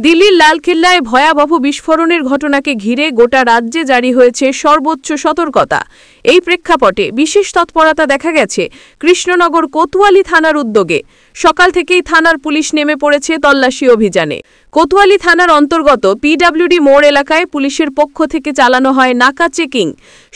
দিল্লির লালকেল্লায় ভয়াবহ বিস্ফোরণের ঘটনাকে ঘিরে গোটা রাজ্যে জারি হয়েছে সর্বোচ্চ সতর্কতা। এই প্রেক্ষাপটে বিশেষ তৎপরতা দেখা গেছে কৃষ্ণনগর কোতোয়ালি থানার উদ্যোগে। সকাল থেকেই থানার পুলিশ নেমে পড়েছে তল্লাশি অভিযানে। কোতোয়ালি থানার অন্তর্গত পিডব্লিউডি মোড় এলাকায় পুলিশের পক্ষ থেকে চালানো হয় নাকা চেকিং।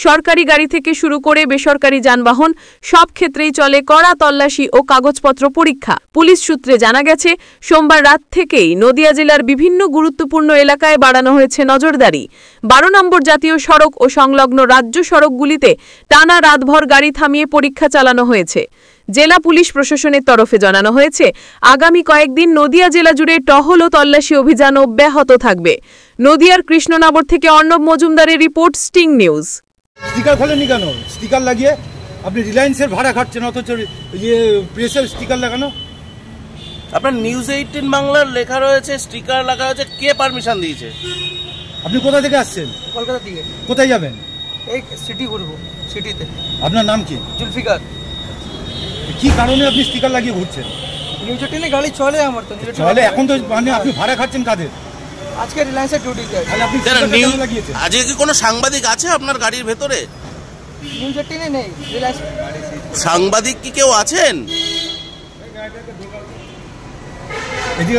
সরকারি গাড়ি থেকে শুরু করে বেসরকারি যানবাহন সব ক্ষেত্রেই চলে কড়া তল্লাশি ও কাগজপত্র পরীক্ষা। পুলিশ সূত্রে জানা গেছে, সোমবার রাত থেকেই নদিয়া জেলার বিভিন্ন গুরুত্বপূর্ণ এলাকায় বাড়ানো হয়েছে নজরদারি। 12 নম্বর জাতীয় সড়ক ও সংলগ্ন রাজ্য সড়কগুলিতে টানা রাতভর গাড়ি থামিয়ে পরীক্ষা চালানো হয়েছে। জেলা পুলিশ প্রশাসনের তরফে জানানো হয়েছে, আগামী কয়েকদিন নদিয়া জেলা জুড়ে টহল ও তল্লাশি অভিযান অব্যাহত থাকবে। নদিয়ার কৃষ্ণনগর থেকে অর্ণব মজুমদারের রিপোর্ট, স্টিং নিউজ। স্টিকার খোলেননি কেন? স্টিকার লাগিয়ে আপনি রিলায়েন্সের ভাড়া খাচ্ছেন, অথচ প্রেসের স্টিকার লাগানো। আপনার নিউজ 18 বাংলার লেখা রয়েছে, স্টিকার লাগা হয়েছে, কে পারমিশন দিয়েছে? আপনি কোথা থেকে আসছেন? কলকাতা থেকে। কোথায় যাবেন? এই সিটি ঘুরবো, সিটিতে। আপনার নাম কি? জুলফিকার। কি কারণে আপনি স্টিকার লাগিয়ে ঘুরছেন? নিউজ 18 গাড়ি চলে আমার তো। চলে, এখন তো মানে আপনি ভাড়া খাচ্ছেন কাদের? আজকে রিলায়েন্সের ডিউটিতে আছে। তাহলে আপনি স্টিকার কেন লাগিয়েছেন? আজকে কি কোনো সাংবাদিক আছে আপনার গাড়ির ভেতরে? নিউজ 18 নেই, রিলায়েন্স। সাংবাদিক কি কেউ আছেন?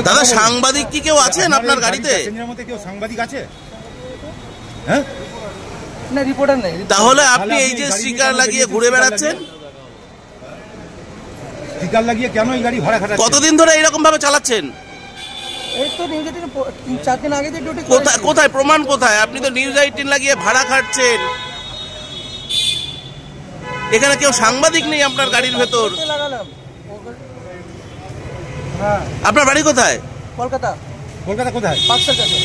দাদা, সাংবাদিক কি কেউ আছেন আপনার গাড়িতে? প্যাসেঞ্জারের মধ্যে কেউ সাংবাদিক আছে? হ্যাঁ, না, রিপোর্টার নেই। তাহলে আপনি এই যে স্টিকার লাগিয়ে ঘুরে বেড়াচ্ছেন, স্টিকার লাগিয়ে কেন এই গাড়ি ভাড়া খাটাচ্ছেন? কতদিন ধরে এরকম ভাবে চালাচ্ছেন? এই তো নিউজ 18 4 দিন আগে ডিউটি। কোথায় কোথায় প্রমাণ কোথায়? আপনি তো নিউজ 18 লাগিয়ে ভাড়া খাচ্ছেন। এখানে কেউ সাংবাদিক নেই আপনার গাড়ির ভেতর। হ্যাঁ। আপনার বাড়ি কোথায়? কলকাতা। কলকাতা কোথায়? পার্কসার্কাসে।